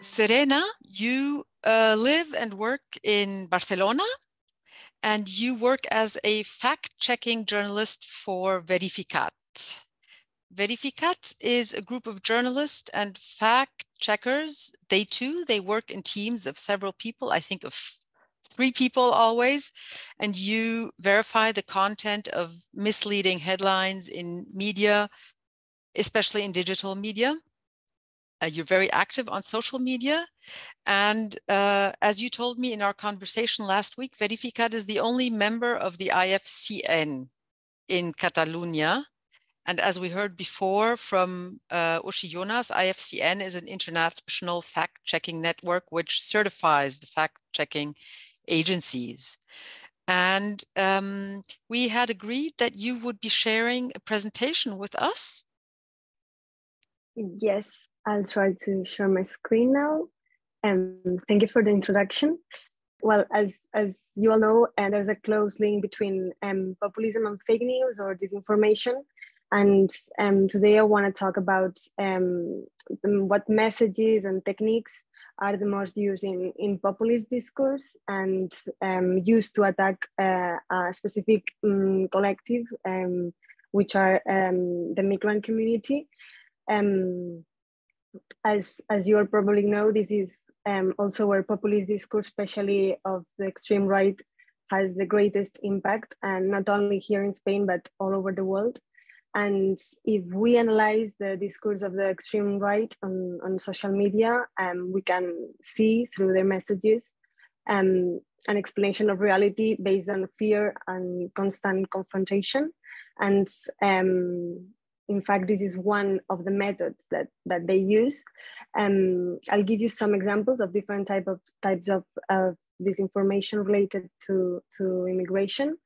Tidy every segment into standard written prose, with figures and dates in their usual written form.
Serena, you live and work in Barcelona, and you work as a fact-checking journalist for Verificat. Verificat is a group of journalists and fact-checkers. They work in teams of several people, I think of 3 people always, and you verify the content of misleading headlines in media, especially in digital media. You're very active on social media. And as you told me in our conversation last week, Verificat is the only member of the IFCN in Catalonia. And as we heard before from Uschi Jonas, IFCN is an international fact-checking network which certifies the fact-checking agencies. And we had agreed that you would be sharing a presentation with us. Yes, I'll try to share my screen now. Thank you for the introduction. Well, as you all know, there's a close link between populism and fake news or disinformation. And today I want to talk about what messages and techniques are the most used in populist discourse and used to attack a specific collective, which are the migrant community. As you all probably know, this is also where populist discourse, especially of the extreme right, has the greatest impact, and not only here in Spain, but all over the world. And if we analyze the discourse of the extreme right on social media, we can see through their messages an explanation of reality based on fear and constant confrontation. And in fact, this is one of the methods that they use. I'll give you some examples of different types of disinformation related to immigration.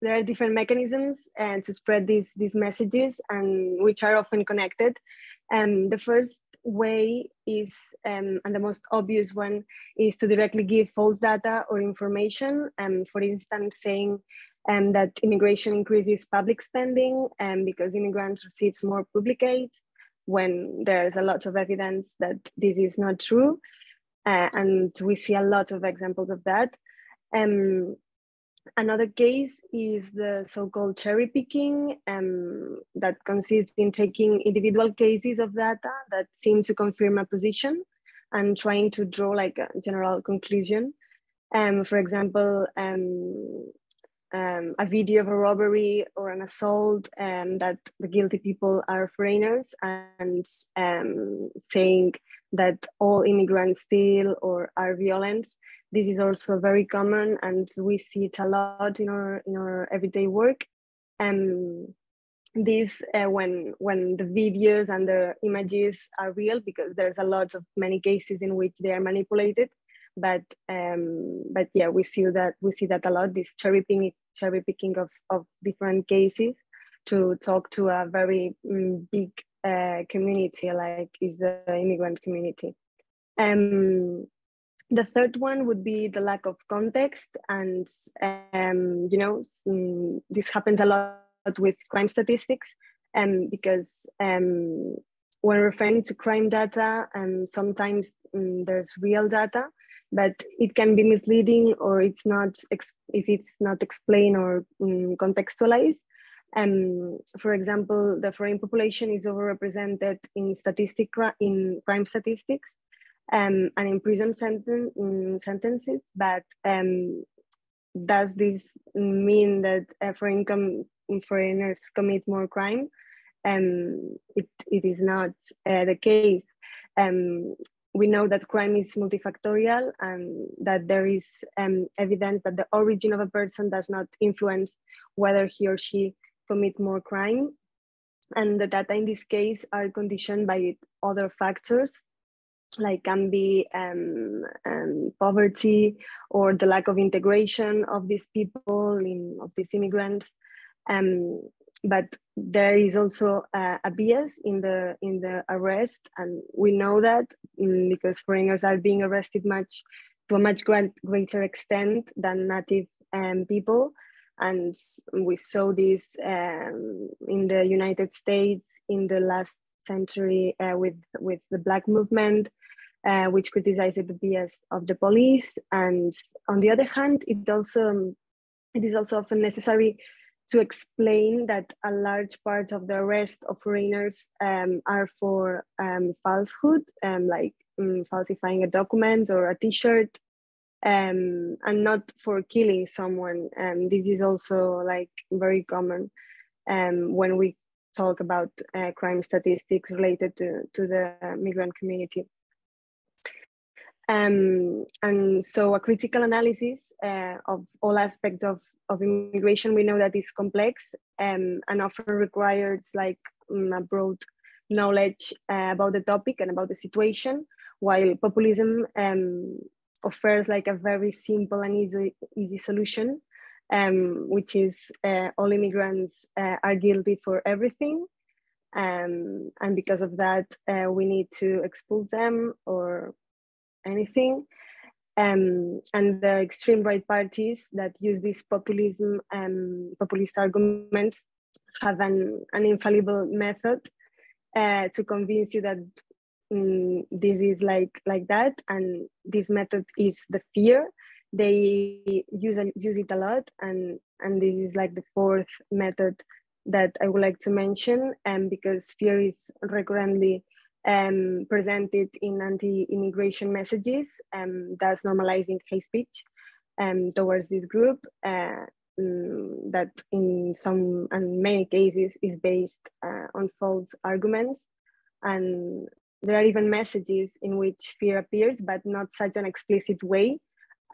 There are different mechanisms to spread these messages, and which are often connected. The first way is, and the most obvious one, is to directly give false data or information. For instance, saying that immigration increases public spending because immigrants receive more public aid, when there's a lot of evidence that this is not true. And we see a lot of examples of that. Another case is the so-called cherry picking that consists in taking individual cases of data that seem to confirm a position and trying to draw like a general conclusion. For example, a video of a robbery or an assault that the guilty people are foreigners, and saying that all immigrants steal or are violent. This is also very common, and we see it a lot in our everyday work. This when the videos and the images are real, because there's many cases in which they are manipulated. But yeah, we see that a lot. This cherry picking of different cases to talk to a very big community, like is the immigrant community. The third one would be the lack of context, and this happens a lot with crime statistics, because when referring to crime data, sometimes there's real data, but it can be misleading, or it's not if it's not explained or contextualized. For example, the foreign population is overrepresented in crime statistics and in prison sentences, but does this mean that foreigners commit more crime? It is not the case. We know that crime is multifactorial, and that there is evidence that the origin of a person does not influence whether he or she commit more crime. And the data in this case are conditioned by other factors, like can be poverty or the lack of integration of these people, of these immigrants. But there is also a bias in the arrest, and we know that because foreigners are being arrested to a much greater extent than native people, And we saw this in the United States in the last century with the Black movement, which criticized the BS of the police. And on the other hand, it is also often necessary to explain that a large part of the arrest of foreigners are for falsehood, like falsifying a document or a T-shirt, and not for killing someone. This is also like very common when we talk about crime statistics related to the migrant community. And so a critical analysis of all aspects of immigration, we know that is complex and often requires like a broad knowledge about the topic and about the situation, while populism offers like a very simple and easy solution, which is all immigrants are guilty for everything. And because of that, we need to expel them or anything. And the extreme right parties that use this populism and populist arguments have an infallible method to convince you that this is like that, and this method is the fear. They use it a lot, and this is like the fourth method that I would like to mention, because fear is recurrently presented in anti-immigration messages, thus normalizing hate speech towards this group that in some and many cases is based on false arguments. And there are even messages in which fear appears, but not such an explicit way.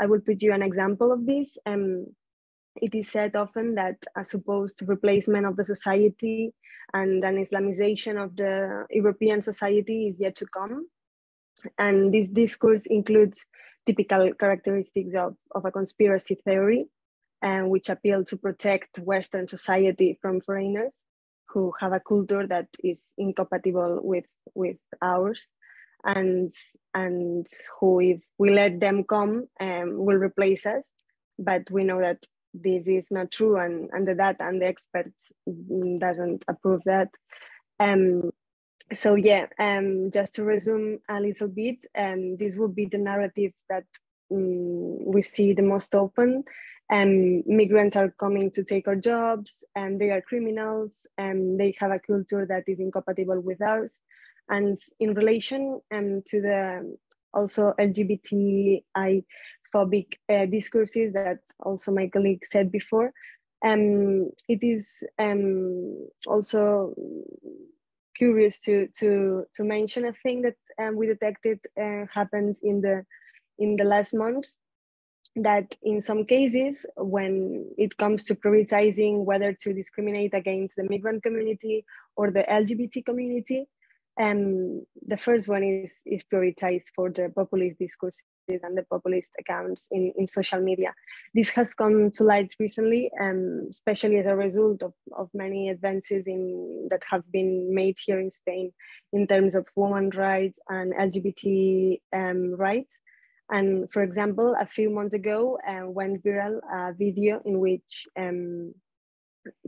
I will put you an example of this. It is said often that a supposed replacement of the society and an Islamization of the European society is yet to come. And this discourse includes typical characteristics of a conspiracy theory, which appeal to protect Western society from foreigners who have a culture that is incompatible with ours, and who, if we let them come, will replace us. But we know that this is not true, and the data and the experts doesn't approve that. So yeah, just to resume a little bit, this would be the narratives that we see the most often. Migrants are coming to take our jobs, and they are criminals, and they have a culture that is incompatible with ours. And in relation to the also LGBTI phobic discourses that also my colleague said before, it is also curious to mention a thing that we detected happened in the last months, that in some cases, when it comes to prioritizing whether to discriminate against the migrant community or the LGBT community, the first one is prioritized for the populist discourses and the populist accounts in social media. This has come to light recently, especially as a result of many advances that have been made here in Spain in terms of women's rights and LGBT rights. And for example, a few months ago went viral a video in which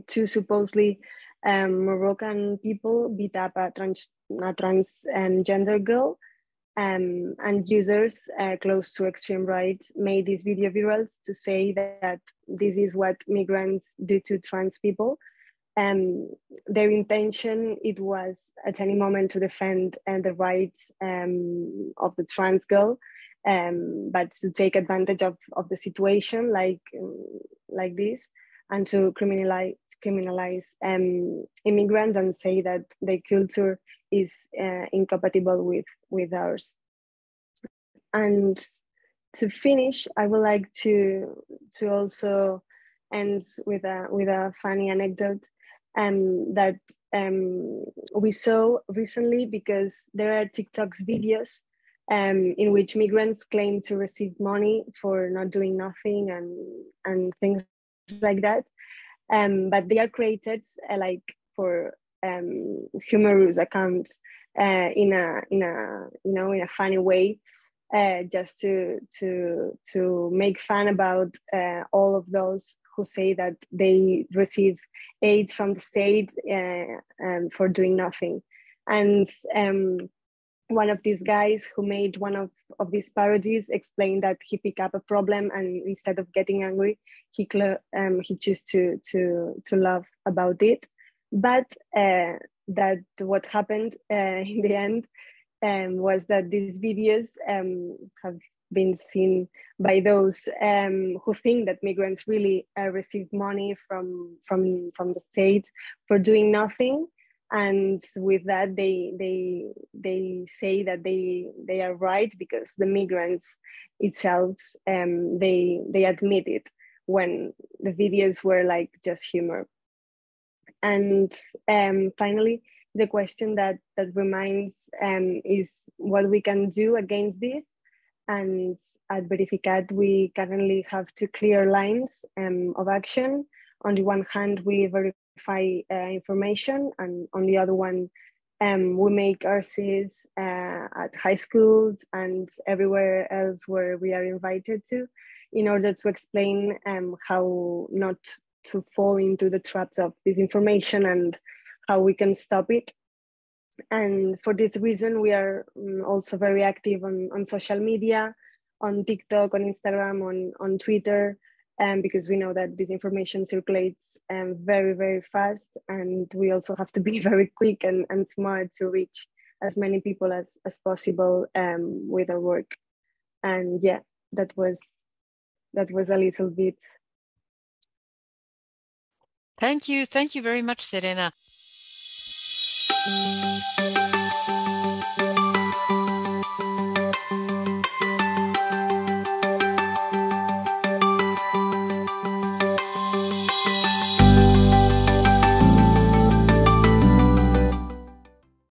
two supposedly Moroccan people beat up a transgender girl, and users close to extreme right made this video viral to say that this is what migrants do to trans people. Their intention, it was at any moment to defend the rights of the trans girl, but to take advantage of the situation like this, and to criminalize immigrants and say that their culture is incompatible with ours. And to finish, I would like to also end with a funny anecdote that we saw recently, because there are TikTok's videos in which migrants claim to receive money for not doing nothing and things like that, but they are created like for humorous accounts in a funny way, just to make fun about all of those who say that they receive aid from the state for doing nothing. And one of these guys who made one of these parodies explained that he picked up a problem, and instead of getting angry, he chose to laugh about it. But that what happened in the end was that these videos have been seen by those who think that migrants really receive money from the state for doing nothing. And with that, they say that they are right, because the migrants itself they admit it when the videos were like just humor. And finally, the question that remains is what we can do against this. And at Verificat, we currently have two clear lines of action. On the one hand, we verify information, and on the other one, we make RCs at high schools and everywhere else where we are invited to, in order to explain how not to fall into the traps of disinformation and how we can stop it. And for this reason, we are also very active on social media, on TikTok, on Instagram, on Twitter, because we know that disinformation circulates very, very fast. And we also have to be very quick and smart to reach as many people as possible with our work. And yeah, that was a little bit. Thank you very much, Serena.